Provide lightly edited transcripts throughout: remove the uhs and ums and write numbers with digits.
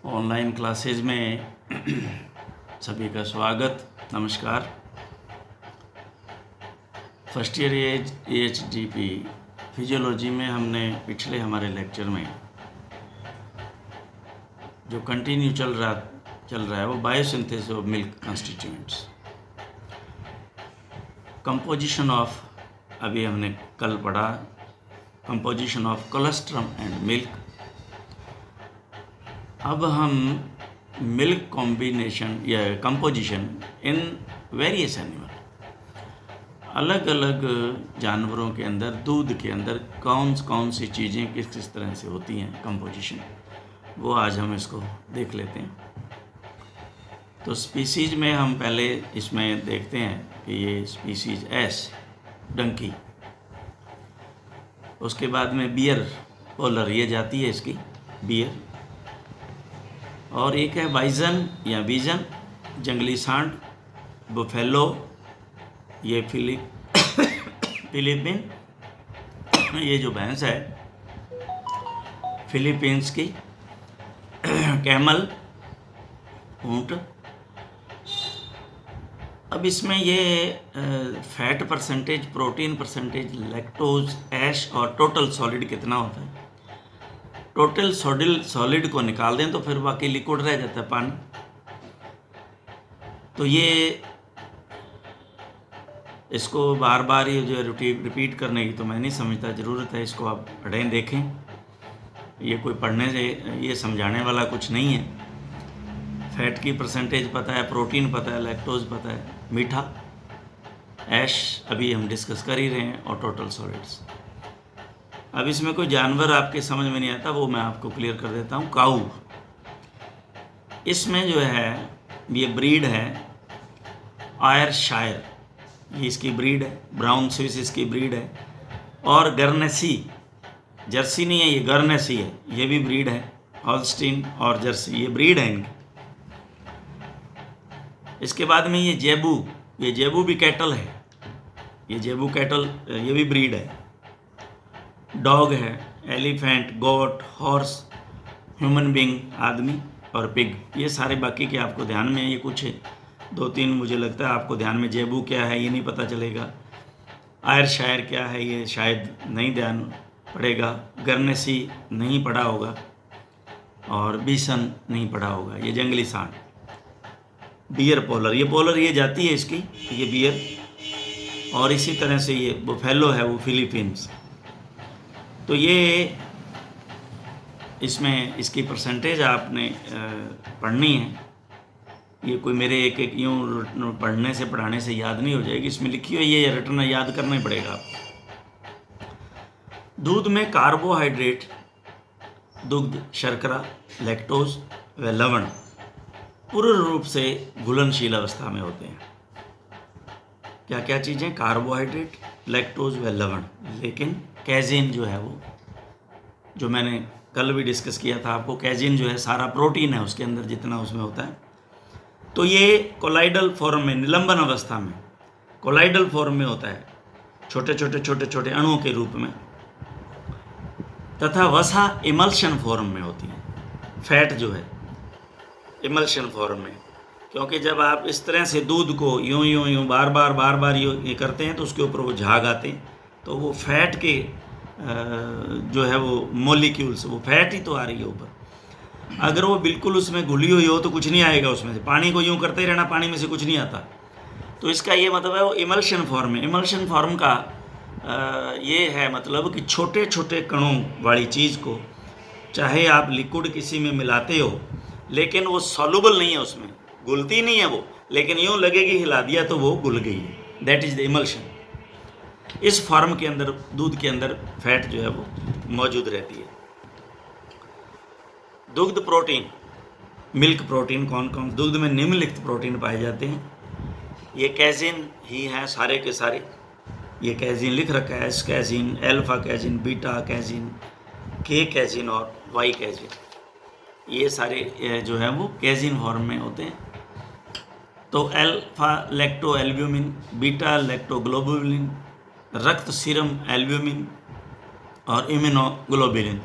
Online classes में सभी का स्वागत। नमस्कार। फर्स्ट ईयर AHDP फिजियोलॉजी में हमने पिछले हमारे लेक्चर में जो कंटिन्यू चल रहा है वो biosynthesis of milk constituents, composition of, अभी हमने कल पढ़ा composition of colostrum and milk. अब हम मिल्क कॉम्बिनेशन या कंपोजिशन इन वेरियस एनिमल, अलग अलग जानवरों के अंदर, दूध के अंदर कौन सी चीज़ें किस किस तरह से होती हैं कंपोजिशन, वो आज हम इसको देख लेते हैं। तो स्पीसीज में हम पहले इसमें देखते हैं कि ये स्पीसीज एस डंकी, उसके बाद में बियर पोलर, ये जाती है इसकी बियर, और एक है बाइजन या बीजन जंगली सांड, बुफेलो ये फिलीपीन ये जो भैंस है फिलीपींस की, कैमल ऊंट। अब इसमें ये fat percentage, protein percentage, lactose, ash और टोटल सॉलिड कितना होता है। टोटल सॉलिड को निकाल दें तो फिर बाकी लिक्विड रह जाता है, पानी। तो ये इसको बार बार ये जो रिपीट करने की तो मैं नहीं समझता ज़रूरत है, इसको आप पढ़ें देखें। ये कोई पढ़ने से ये समझाने वाला कुछ नहीं है। फैट की परसेंटेज पता है, प्रोटीन पता है, लैक्टोज पता है, मीठा, ऐश अभी हम डिस्कस कर ही रहे हैं, और टोटल सॉलिड्स। अब इसमें कोई जानवर आपके समझ में नहीं आता, वो मैं आपको क्लियर कर देता हूँ। काऊ, इसमें जो है ये ब्रीड है आयरशायर, ये इसकी ब्रीड है। ब्राउन स्विस इसकी ब्रीड है। और गर्नेसी, जर्सी नहीं है ये, गर्नेसी है, ये भी ब्रीड है। हॉल्स्टीन और जर्सी ये ब्रीड है इनकी। इसके बाद में ये जेबू भी कैटल है, ये जेबू कैटल, ये भी ब्रीड है। डॉग है, एलिफेंट, गोट, हॉर्स, ह्यूमन बीइंग आदमी, और पिग। ये सारे बाकी के आपको ध्यान में है, ये कुछ 2-3 मुझे लगता है आपको ध्यान में। जेबू क्या है ये नहीं पता चलेगा, आयरशायर क्या है ये शायद नहीं ध्यान पड़ेगा, गर्नेसी नहीं पढ़ा होगा, और बीसन नहीं पढ़ा होगा, ये जंगली सांड। बियर पोलर, ये जाती है इसकी, ये बियर। और इसी तरह से ये बुफेलो है, वो फिलीपींस। तो ये इसमें इसकी परसेंटेज आपने पढ़नी है। ये कोई मेरे एक यूँ पढ़ने से पढ़ाने से याद नहीं हो जाएगी, इसमें लिखी हुई है, ये रटना याद करना ही पड़ेगा आपको। दूध में कार्बोहाइड्रेट, दुग्ध, शर्करा, लैक्टोज व लवण पूर्ण रूप से घुलनशील अवस्था में होते हैं। क्या क्या चीज़ें? कार्बोहाइड्रेट, लैक्टोज व लवण। लेकिन कैजीन जो है, वो जो मैंने कल भी डिस्कस किया था आपको, कैजीन जो है सारा प्रोटीन है उसके अंदर, जितना उसमें होता है। तो ये कोलाइडल फॉर्म में, निलंबन अवस्था में, कोलाइडल फॉर्म में होता है, छोटे छोटे अणुओं के रूप में। तथा वसा इमल्शन फॉर्म में होती है, फैट जो है इमल्शन फॉर्म में। क्योंकि जब आप इस तरह से दूध को यूं बार बार ये करते हैं तो उसके ऊपर वो झाग आते हैं, तो वो फैट के जो है वो मॉलिक्यूल्स, वो फैट ही तो आ रही है ऊपर। अगर वो बिल्कुल उसमें घुली हुई हो तो कुछ नहीं आएगा उसमें से, पानी को यूं करते ही रहना, पानी में से कुछ नहीं आता। तो इसका ये मतलब है वो इमल्शन फॉर्म है। इमल्शन फॉर्म का ये है मतलब कि छोटे छोटे कणों वाली चीज़ को चाहे आप लिक्विड किसी में मिलाते हो, लेकिन वो सॉल्युबल नहीं है, उसमें घुलती नहीं है वो, लेकिन यूँ लगेगी हिला दिया तो वो घुल गई है। That is the emulsion. इस फॉर्म के अंदर दूध के अंदर फैट जो है वो मौजूद रहती है। दुग्ध प्रोटीन, मिल्क प्रोटीन कौन कौन? दूध में निम्नलिखित प्रोटीन पाए जाते हैं। ये कैजीन ही हैं सारे के सारे, ये कैजीन लिख रखा है, एस कैजीन, एल्फा कैजीन, बीटा कैजीन, के कैजीन और वाई कैजीन। ये सारे जो है वो कैजीन फॉर्म में होते हैं। तो alpha lacto albumin, beta lactoglobulin, रक्त सीरम एल्ब्यूमिन और इम्यूनोग्लोबुलिन,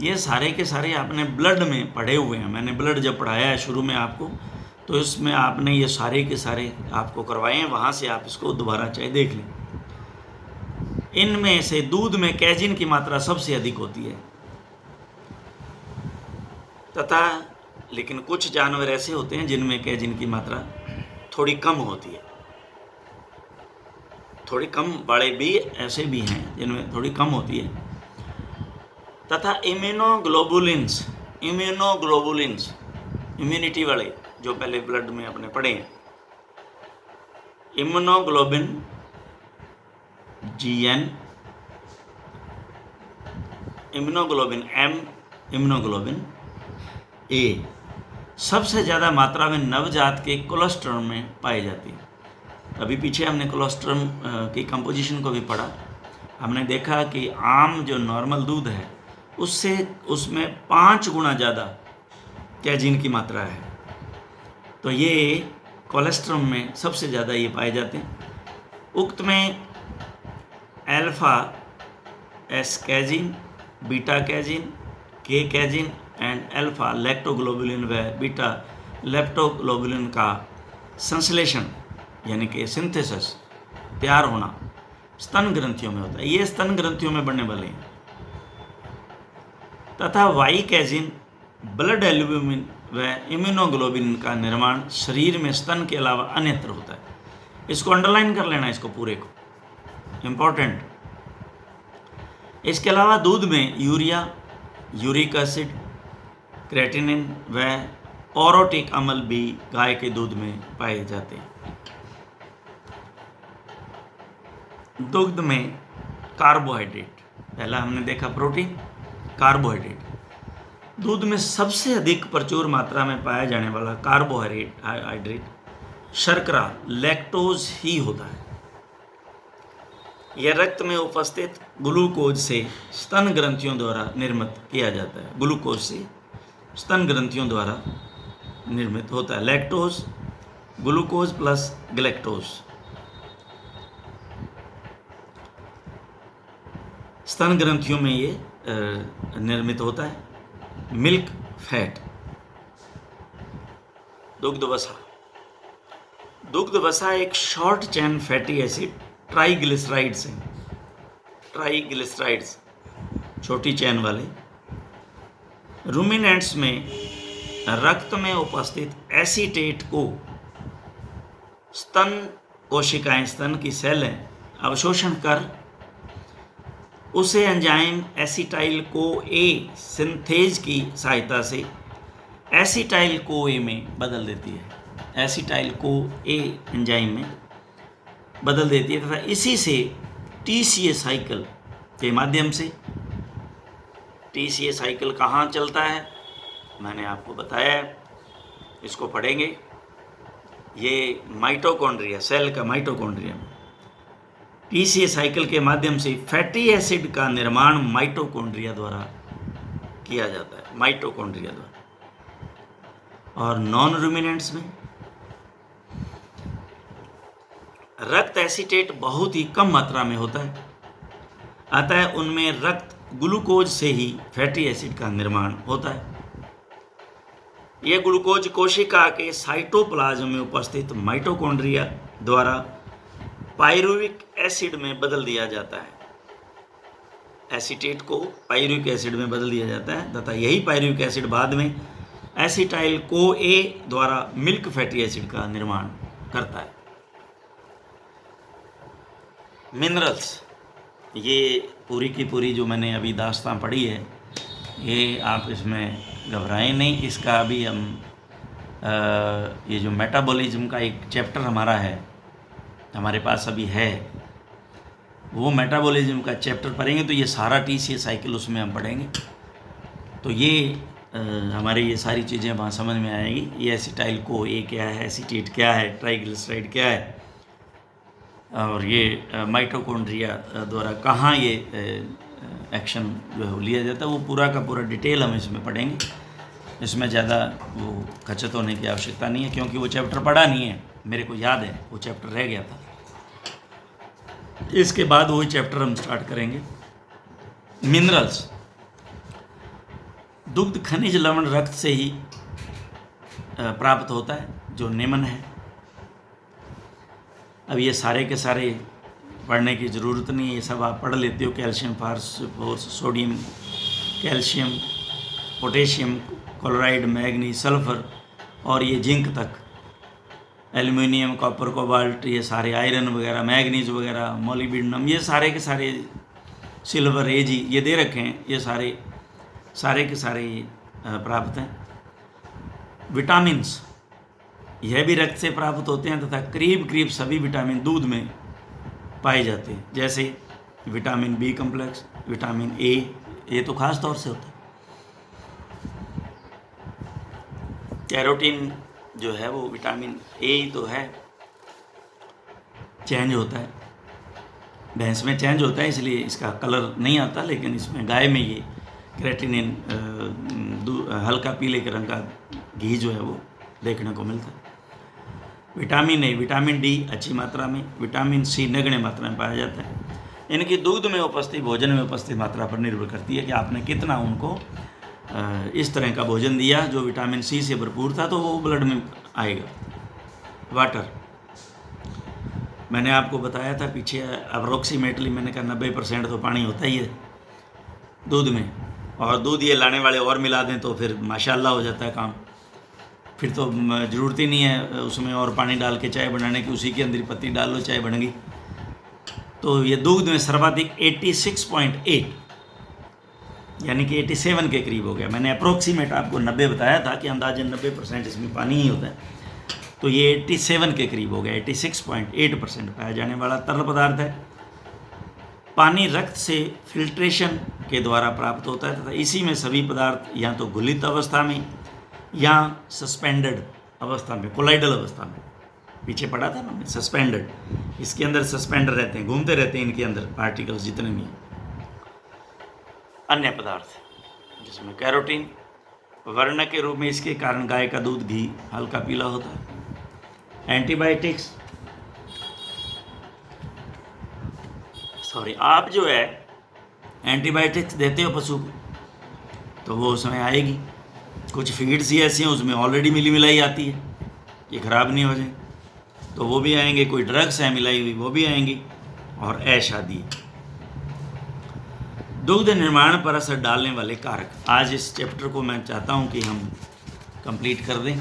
ये सारे के सारे आपने ब्लड में पढ़े हुए हैं। मैंने ब्लड जब पढ़ाया है शुरू में आपको, तो इसमें आपने ये सारे के सारे आपको करवाए हैं, वहाँ से आप इसको दोबारा चाहे देख लें। इनमें से दूध में कैजिन की मात्रा सबसे अधिक होती है तथा लेकिन कुछ जानवर ऐसे होते हैं जिनमें कैजिन की मात्रा थोड़ी कम होती है, थोड़ी कम। बड़े भी ऐसे भी हैं जिनमें थोड़ी कम होती है। तथा इम्यूनोग्लोबुलिन्स, इम्यूनिटी वाले जो पहले ब्लड में अपने पढ़े हैं, immunoglobulin GN, immunoglobulin M, immunoglobulin A सबसे ज़्यादा मात्रा में नवजात के कोलेस्ट्रॉल में पाई जाती है। अभी पीछे हमने कोलेस्ट्रॉल की कंपोजिशन को भी पढ़ा। हमने देखा कि आम जो नॉर्मल दूध है उससे उसमें 5 गुना ज़्यादा कैजिन की मात्रा है। तो ये कोलेस्ट्रॉल में सबसे ज़्यादा ये पाए जाते हैं। उक्त में अल्फा एस कैजिन, बीटा कैजिन, के कैजिन एंड अल्फा लैक्टोग्लोबुलिन व बीटा लेप्टोग्लोबुलिन का संश्लेषण यानी कि सिंथेसिस, तैयार होना स्तन ग्रंथियों में होता है। ये स्तन ग्रंथियों में बढ़ने वाले हैं। तथा वाई कैजिन, ब्लड एल्ब्यूमिन व इम्यूनोग्लोबिन का निर्माण शरीर में स्तन के अलावा अन्यत्र होता है। इसको अंडरलाइन कर लेना, इसको पूरे को, इम्पोर्टेंट। इसके अलावा दूध में यूरिया, यूरिक एसिड, क्रेटिनिन व ओरोटिक अम्ल भी गाय के दूध में पाए जाते हैं। दुग्ध में कार्बोहाइड्रेट, पहला हमने देखा प्रोटीन, कार्बोहाइड्रेट। दूध में सबसे अधिक प्रचुर मात्रा में पाया जाने वाला कार्बोहाइड्रेट शर्करा, लैक्टोज ही होता है। यह रक्त में उपस्थित ग्लूकोज से स्तन ग्रंथियों द्वारा निर्मित किया जाता है। ग्लूकोज से स्तन ग्रंथियों द्वारा निर्मित होता है। लैक्टोज, ग्लूकोज प्लस ग्लैक्टोज स्तन ग्रंथियों में ये निर्मित होता है। मिल्क फैट, दुग्ध वसा। दुग्ध वसा एक short chain fatty acid triglycerides हैं। ट्राइग्लिसराइड्स छोटी चेन वाले रूमिनेंट्स में रक्त में उपस्थित एसीटेट को स्तन कोशिकाएं, स्तन की सेलें अवशोषण कर उसे एंजाइम एसिटाइल को ए सिंथेज की सहायता से एसिटाइल को ए में बदल देती है। एसिटाइल को ए एंजाइम में बदल देती है तथा इसी से TCA साइकिल के माध्यम से, TCA साइकिल कहाँ चलता है मैंने आपको बताया है, इसको पढ़ेंगे। ये माइटोकॉन्ड्रिया, सेल का माइटोकॉन्ड्रिया, TCA साइकिल के माध्यम से फैटी एसिड का निर्माण माइटोकॉन्ड्रिया द्वारा किया जाता है, माइटोकॉन्ड्रिया द्वारा। और नॉन रूमिनेंट्स में रक्त एसीटेट बहुत ही कम मात्रा में होता है, अतः उनमें रक्त ग्लूकोज से ही फैटी एसिड का निर्माण होता है। यह ग्लूकोज कोशिका के साइटोप्लाज्म में उपस्थित माइटोकॉन्ड्रिया द्वारा पायरुविक एसिड में बदल दिया जाता है। एसीटेट को पायरुविक एसिड में बदल दिया जाता है तथा यही पायरुविक एसिड बाद में एसिटाइल को ए द्वारा मिल्क फैटी एसिड का निर्माण करता है। मिनरल्स, ये पूरी की पूरी जो मैंने अभी दास्तां पढ़ी है, ये आप इसमें घबराएं नहीं। इसका अभी हम ये जो मेटाबॉलिज्म का एक चैप्टर हमारा है, हमारे पास अभी है, वो मेटाबॉलिज्म का चैप्टर पढ़ेंगे तो ये सारा TCA साइकिल उसमें हम पढ़ेंगे। तो ये हमारे ये सारी चीज़ें वहाँ समझ में आएगी। ये एसिटाइल को ए क्या है, एसीटेट क्या है, ट्राइग्लिसराइड क्या है, और ये माइटोकॉन्ड्रिया द्वारा कहाँ ये एक्शन जो है वो लिया जाता है, वो पूरा का पूरा डिटेल हम इसमें पढ़ेंगे। इसमें ज़्यादा वो खचत होने की आवश्यकता नहीं है क्योंकि वो चैप्टर पढ़ा नहीं है, मेरे को याद है वो चैप्टर रह गया था। इसके बाद वही चैप्टर हम स्टार्ट करेंगे। मिनरल्स, दुग्ध खनिज लवण रक्त से ही प्राप्त होता है, जो निम्न है। अब ये सारे के सारे पढ़ने की ज़रूरत नहीं है, ये सब आप पढ़ लेते हो। Calcium, phosphorus, sodium, calcium, potassium, chloride, manganese, sulphur और ये जिंक तक, एल्युमिनियम, कॉपर, कोबाल्ट, ये सारे आयरन वगैरह, मैग्नीज वगैरह, मोलिब्डेनम, ये सारे के सारे, सिल्वर, एजी, ये दे रखे हैं। ये सारे के सारे प्राप्त हैं। विटामिन्स यह भी रक्त से प्राप्त होते हैं तथा करीब सभी विटामिन दूध में पाए जाते हैं, जैसे vitamin B complex, vitamin A तो खास तौर से होता है। कैरोटीन जो है वो विटामिन ए तो है, चेंज होता है, भैंस में चेंज होता है इसलिए इसका कलर नहीं आता, लेकिन इसमें गाय में ये क्रेटिनिन हल्का पीले के रंग का घी जो है वो देखने को मिलता है। विटामिन ए, विटामिन डी अच्छी मात्रा में, विटामिन सी नगण्य मात्रा में पाया जाता है। इनकी दूध में उपस्थित, भोजन में उपस्थित मात्रा पर निर्भर करती है कि आपने कितना उनको इस तरह का भोजन दिया जो विटामिन सी से भरपूर था, तो वो ब्लड में आएगा। वाटर, मैंने आपको बताया था पीछे अप्रोक्सीमेटली, मैंने कहा 90% तो पानी होता ही है दूध में, और दूध ये लाने वाले और मिला दें तो फिर माशाल्लाह हो जाता है काम। फिर तो ज़रूरत ही नहीं है उसमें और पानी डाल के चाय बनाने की, उसी के अंदर पत्ती डाल लो, चाय बन गई। तो ये दूध में सर्वाधिक 86.8 यानी कि 87 के करीब हो गया। मैंने अप्रोक्सीमेट आपको 90 बताया था कि अंदाजन 90% इसमें पानी ही होता है, तो ये 87 के करीब हो गया। 86.8% पाया जाने वाला तरल पदार्थ है। पानी रक्त से फिल्ट्रेशन के द्वारा प्राप्त होता है तथा इसी में सभी पदार्थ या तो घुलित अवस्था में या सस्पेंडेड अवस्था में, कोलाइडल अवस्था में, पीछे पढ़ा था ना हमने, सस्पेंडेड, इसके अंदर सस्पेंडर रहते हैं, घूमते रहते हैं इनके अंदर पार्टिकल्स जितने भी हैं। अन्य पदार्थ जिसमें कैरोटीन वर्ण के रूप में, इसके कारण गाय का दूध घी हल्का पीला होता है। एंटीबायोटिक्स, आप जो है एंटीबायोटिक्स देते हो पशु को तो वो उसमें आएगी। कुछ फीड्स ही ऐसी हैं उसमें ऑलरेडी मिली मिलाई आती है, ये ख़राब नहीं हो जाए, तो वो भी आएंगे। कोई ड्रग्स है मिलाई हुई वो भी आएंगी, और ऐश आदि। दुग्ध निर्माण पर असर डालने वाले कारक, आज इस चैप्टर को मैं चाहता हूँ कि हम कंप्लीट कर दें,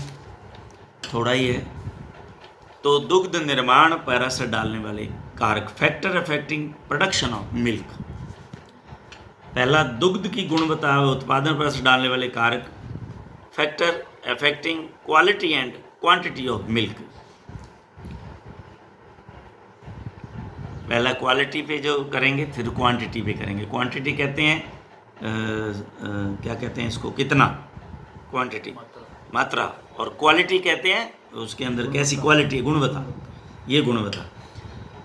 थोड़ा ही है। तो दुग्ध निर्माण पर असर डालने वाले कारक, factor affecting production of milk. पहला, दुग्ध की गुणवत्ता व उत्पादन पर असर डालने वाले कारक, factor affecting quality and quantity of milk. पहला क्वालिटी पे जो करेंगे, फिर क्वांटिटी पे करेंगे। क्वांटिटी कहते हैं क्या कहते हैं इसको, कितना, क्वांटिटी मात्रा, और क्वालिटी कहते हैं उसके अंदर कैसी क्वालिटी, गुणवत्ता, ये गुणवत्ता।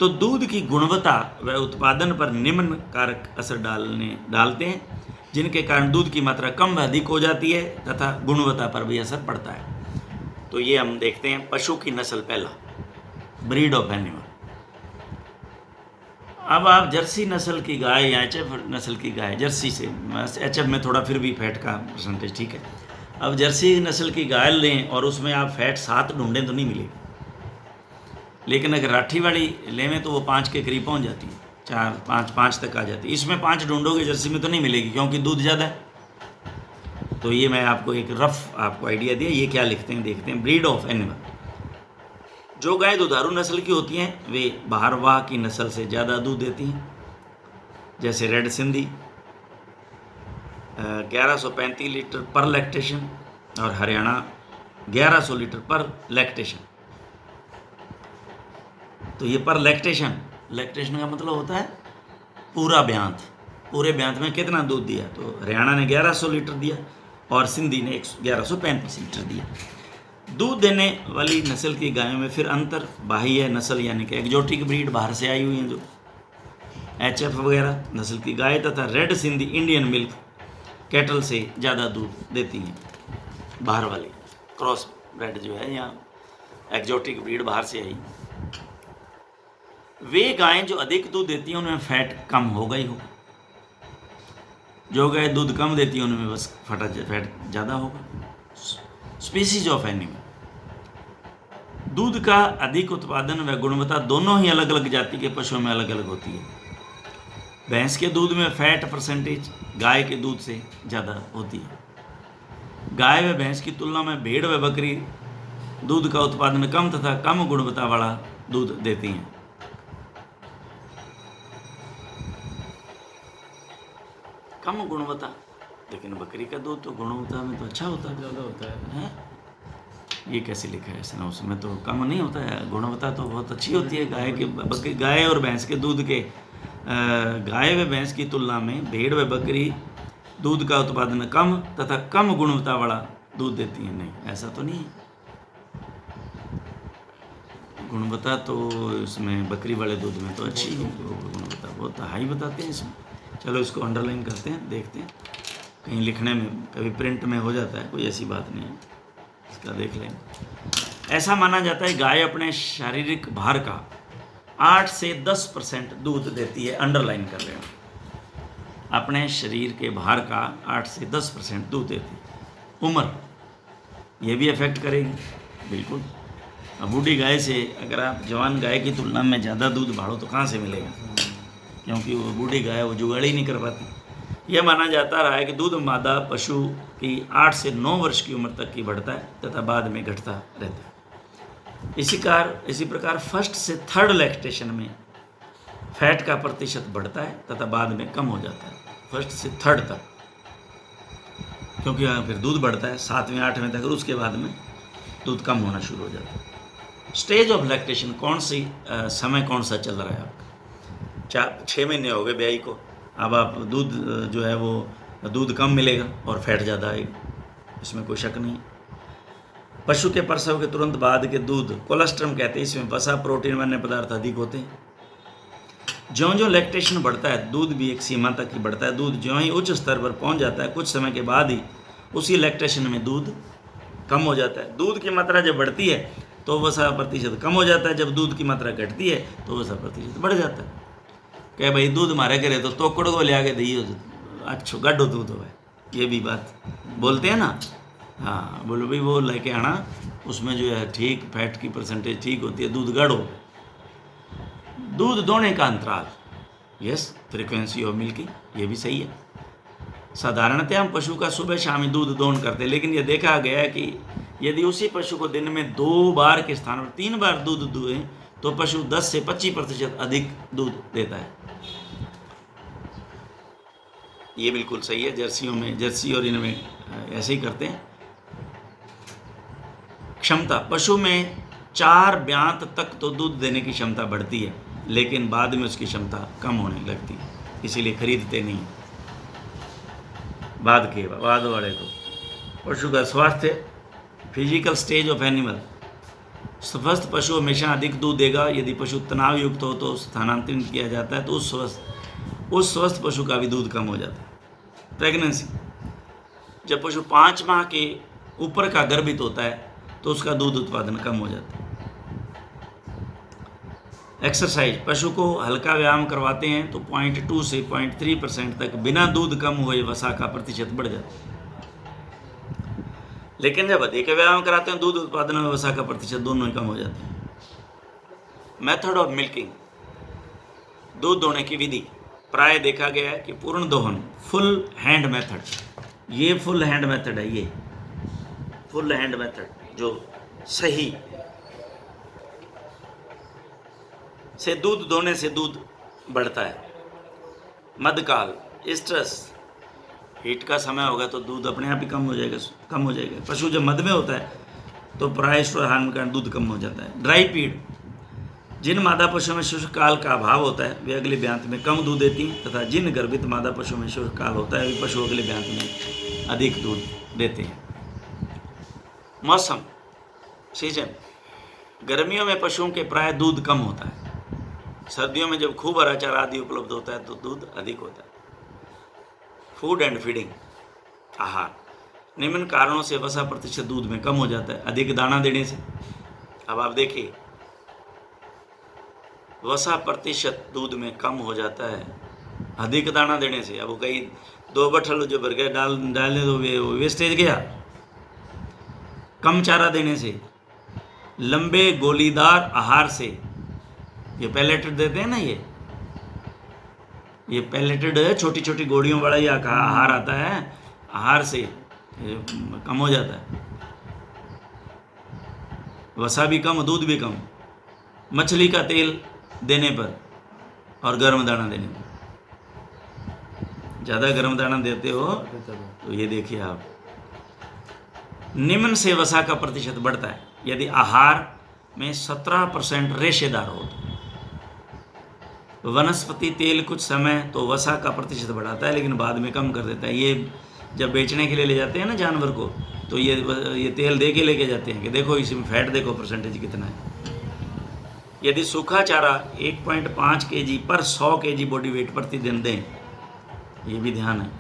तो दूध की गुणवत्ता व उत्पादन पर निम्न कारक असर डालते हैं, जिनके कारण दूध की मात्रा कम व अधिक हो जाती है तथा गुणवत्ता पर भी असर पड़ता है। तो ये हम देखते हैं पशु की नस्ल, पहला ब्रीड ऑफ एनिमल। अब आप जर्सी नस्ल की गाय या एच एफ नस्ल की गाय, जर्सी से, एच एफ में थोड़ा फिर भी फैट का परसेंटेज ठीक है। अब जर्सी नस्ल की गाय लें और उसमें आप फैट 7 ढूंढें तो नहीं मिलेगी, लेकिन अगर राठी वाली लें तो वो 5 के करीब पहुंच जाती है, 4, 5 तक आ जाती है। इसमें 5 ढूंढोगे जर्सी में तो नहीं मिलेगी क्योंकि दूध ज़्यादा है। तो ये मैं आपको एक रफ आपको आइडिया दिया, ये क्या लिखते हैं देखते हैं। ब्रीड ऑफ एनिमल, जो गाय दुधारू नस्ल की होती हैं वे बहारवाह की नस्ल से ज़्यादा दूध देती हैं, जैसे रेड सिंधी 1135 लीटर पर लैक्टेशन और हरियाणा 1100 लीटर पर लैक्टेशन। तो ये पर लैक्टेशन का मतलब होता है पूरा ब्यांत, पूरे ब्यांत में कितना दूध दिया। तो हरियाणा ने 1100 लीटर दिया और सिंधी ने 1135 लीटर दिया। दूध देने वाली नस्ल की गायों में फिर अंतर, बाह्य नस्ल यानी कि एक्जोटिक ब्रीड बाहर से आई हुई हैं, जो एचएफ वगैरह नस्ल की गाय तथा red Sindhi Indian milk cattle से ज़्यादा दूध देती हैं। बाहर वाली क्रॉस ब्रेड जो है या एक्जोटिक ब्रीड बाहर से आई, वे गायें जो अधिक दूध देती हैं उनमें फैट कम होगा ही होगा। जो गाय दूध कम देती है उनमें बस फैट ज़्यादा होगा। स्पीसीज ऑफ एनिमल, दूध का अधिक उत्पादन व गुणवत्ता दोनों ही अलग अलग जाति के पशुओं में अलग अलग होती है। भैंस के दूध में फैट परसेंटेज गाय के दूध से ज़्यादा होती है। गाय व भैंस की तुलना में भेड़ व बकरी दूध का उत्पादन कम तथा कम गुणवत्ता वाला दूध देती हैं। कम गुणवत्ता, लेकिन बकरी का दूध तो गुणवत्ता में तो अच्छा होता है, ज़्यादा होता है। ये कैसे लिखा है इसने? उसमें तो कम नहीं होता है, गुणवत्ता तो बहुत अच्छी होती है। गाय और भैंस के दूध के गाय व भैंस की तुलना में भेड़ व बकरी दूध का उत्पादन कम तथा कम गुणवत्ता वाला दूध देती है। नहीं, ऐसा तो नहीं है। गुणवत्ता तो इसमें बकरी वाले दूध में तो अच्छी है, गुणवत्ता बहुत हाई बताते हैं इसमें। चलो इसको अंडरलाइन करते हैं, देखते हैं कहीं लिखने में कभी प्रिंट में हो जाता है, कोई ऐसी बात नहीं है, इसका देख लेंगे। ऐसा माना जाता है गाय अपने शारीरिक भार का 8 से 10% दूध देती है। अंडरलाइन कर रहे हैं, अपने शरीर के भार का 8 से 10% दूध देती है। उम्र ये भी अफेक्ट करेगी, बिल्कुल। अब बूढ़ी गाय से अगर आप जवान गाय की तुलना में ज़्यादा दूध भाड़ो तो कहाँ से मिलेगा, क्योंकि वो बूढ़ी गाय वो जुगाड़ ही नहीं कर पाती। यह माना जाता रहा है कि दूध मादा पशु की 8 से 9 वर्ष की उम्र तक की बढ़ता है तथा बाद में घटता रहता है। इसी प्रकार फर्स्ट से थर्ड लैक्टेशन में फैट का प्रतिशत बढ़ता है तथा बाद में कम हो जाता है, फर्स्ट से थर्ड तक, क्योंकि फिर दूध बढ़ता है 7वें 8वें तक, और उसके बाद में दूध कम होना शुरू हो जाता है। स्टेज ऑफ लैक्टेशन कौन सी समय कौन सा चल रहा है आपका? 6 महीने हो गए ब्याई को, अब आप दूध जो है वो दूध कम मिलेगा और फैट ज़्यादा आएगा, इसमें कोई शक नहीं। पशु के प्रसव के तुरंत बाद के दूध कोलेस्ट्रम कहते हैं, इसमें वसा प्रोटीन व अन्य पदार्थ अधिक होते हैं। ज्यों ज्यों लैक्टेशन बढ़ता है दूध भी एक सीमा तक ही बढ़ता है। दूध ज्यों ही उच्च स्तर पर पहुंच जाता है कुछ समय के बाद ही उसी लैक्टेशन में दूध कम हो जाता है। दूध की मात्रा जब बढ़ती है तो वसा प्रतिशत कम हो जाता है, जब दूध की मात्रा घटती है तो वसा प्रतिशत बढ़ जाता है। कहे भाई दूध मारे करे तो तोकड़ को ले आके दी अच्छो गड्ढो दूध हो, ये भी बात बोलते हैं ना। हाँ, बोलो भाई वो लेके आना, उसमें जो है ठीक फैट की परसेंटेज ठीक होती है, दूध गाढ़ो। दूध दोने का अंतराल, यस, फ्रीक्वेंसी ऑफ मिल्किंग, ये भी सही है। साधारणतः हम पशु का सुबह शाम ही दूध दोहन करते हैं, लेकिन यह देखा गया है कि यदि उसी पशु को दिन में 2 बार के स्थान पर 3 बार दूध दुहें तो पशु 10 से 25% अधिक दूध देता है। ये बिल्कुल सही है। जर्सी और इनमें ऐसे ही करते हैं। क्षमता, पशु में 4 ब्यात तक तो दूध देने की क्षमता बढ़ती है, लेकिन बाद में उसकी क्षमता कम होने लगती है, इसीलिए खरीदते नहीं। बाद वाले को पशु का स्वास्थ्य, फिजिकल स्टेज ऑफ एनिमल, स्वस्थ पशु हमेशा अधिक दूध देगा। यदि पशु तनाव युक्त हो तो स्थानांतरित किया जाता है तो उस स्वस्थ पशु का भी दूध कम हो जाता है। प्रेगनेंसी, जब पशु 5 माह के ऊपर का गर्भित होता है तो उसका दूध उत्पादन कम हो जाता है। एक्सरसाइज, पशु को हल्का व्यायाम करवाते हैं तो 0.2 से 0.3% तक बिना दूध कम हुए वसा का प्रतिशत बढ़ जाता है, लेकिन जब अधिक व्यायाम कराते हैं दूध उत्पादन में वसा का प्रतिशत दोनों ही कम हो जाते हैं। मेथड ऑफ मिल्किंग, दूध दोहने की विधि, प्राय देखा गया है कि पूर्ण दोहन, फुल हैंड मेथड, ये फुल हैंड मेथड है, ये फुल हैंड मेथड जो सही से दूध दोहने से दूध बढ़ता है। मध्यकाल, स्ट्रेस, हीट का समय होगा तो दूध अपने आप ही कम हो जाएगा। पशु जब मध में होता है तो प्राय हार्मोन का दूध कम हो जाता है। ड्राई पीरियड, जिन मादा पशुओं में शुष्क काल का अभाव होता है वे अगले ब्यांत में कम दूध देती हैं तथा जिन गर्भित मादा पशुओं में शुष्क काल होता है वे पशु अगले ब्यांत में अधिक दूध देते हैं। मौसम, सीजन, गर्मियों में पशुओं के प्राय दूध कम होता है, सर्दियों में जब खूब हरा चारा आदि उपलब्ध होता है तो दूध अधिक होता है। फूड एंड फीडिंग, आहार, निम्न कारणों से वसा प्रतिशत दूध में कम हो जाता है। अधिक दाना देने से, अब आप देखिए वसा प्रतिशत दूध में कम हो जाता है अधिक दाना देने से। अब कई 2 बट्ठल जो भर गया डालने दो, वो वेस्टेज गया। कम चारा देने से, लंबे गोलीदार आहार से, ये पैलेटेड देते हैं ना, ये पैलेटेड छोटी छोटी गोलियों वाला ये आहार आता है, आहार से ये कम हो जाता है। वसा भी कम, दूध भी कम। मछली का तेल देने पर और गर्म दाना देने पर, ज़्यादा गर्म दाना देते हो तो ये देखिए आप, निम्न से वसा का प्रतिशत बढ़ता है यदि आहार में 17% रेशेदार हो तो। वनस्पति तेल कुछ समय तो वसा का प्रतिशत बढ़ाता है लेकिन बाद में कम कर देता है। ये जब बेचने के लिए ले जाते हैं ना जानवर को, तो ये तेल दे के लेके जाते हैं कि देखो इसमें फैट देखो परसेंटेज कितना है। यदि सूखा चारा 1.5 kg पर 100 kg बॉडी वेट प्रतिदिन दें, ये भी ध्यान है।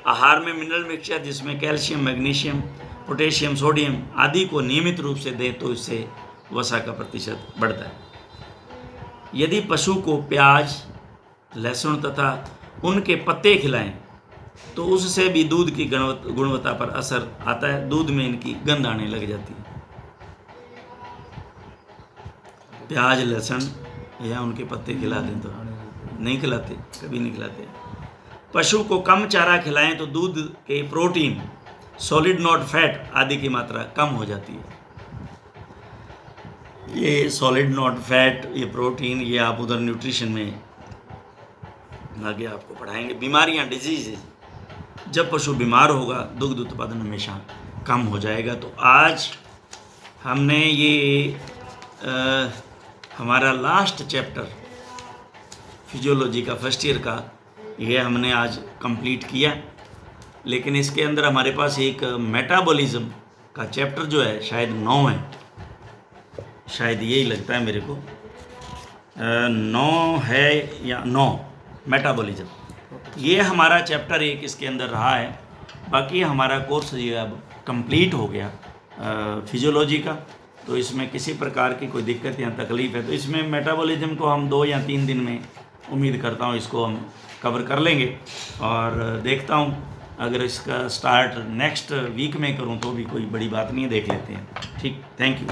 आहार में मिनरल मिक्सचर जिसमें कैल्शियम, मैग्नीशियम, पोटेशियम, सोडियम आदि को नियमित रूप से दें तो इससे वसा का प्रतिशत बढ़ता है। यदि पशु को प्याज, लहसुन तथा उनके पत्ते खिलाएं तो उससे भी दूध की गुणवत्ता पर असर आता है। दूध में इनकी गंध आने लग जाती है। प्याज, लहसुन या उनके पत्ते खिला दें तो नहीं खिलाते, कभी नहीं खिलाते। पशु को कम चारा खिलाएं तो दूध के प्रोटीन, सॉलिड नॉट फैट आदि की मात्रा कम हो जाती है। ये सॉलिड नॉट फैट, ये प्रोटीन, ये आप उधर न्यूट्रिशन में आगे आपको पढ़ाएंगे। बीमारियां, डिजीज, जब पशु बीमार होगा दुग्ध उत्पादन हमेशा कम हो जाएगा। तो आज हमने ये हमारा लास्ट चैप्टर फिजियोलॉजी का फर्स्ट ईयर का, ये हमने आज कंप्लीट किया। लेकिन इसके अंदर हमारे पास एक मेटाबॉलिज्म का चैप्टर जो है शायद 9 है, शायद यही लगता है मेरे को, 9 है या 9 मेटाबॉलिज्म। ये हमारा चैप्टर 1 इसके अंदर रहा है। बाकी हमारा कोर्स ये अब कंप्लीट हो गया फिजियोलॉजी का। तो इसमें किसी प्रकार की कोई दिक्कत या तकलीफ़ है तो इसमें मेटाबॉलिज्म को हम 2 या 3 दिन में उम्मीद करता हूँ इसको हम कवर कर लेंगे। और देखता हूँ अगर इसका स्टार्ट नेक्स्ट वीक में करूँ तो भी कोई बड़ी बात नहीं है, देख लेते हैं। ठीक, थैंक यू।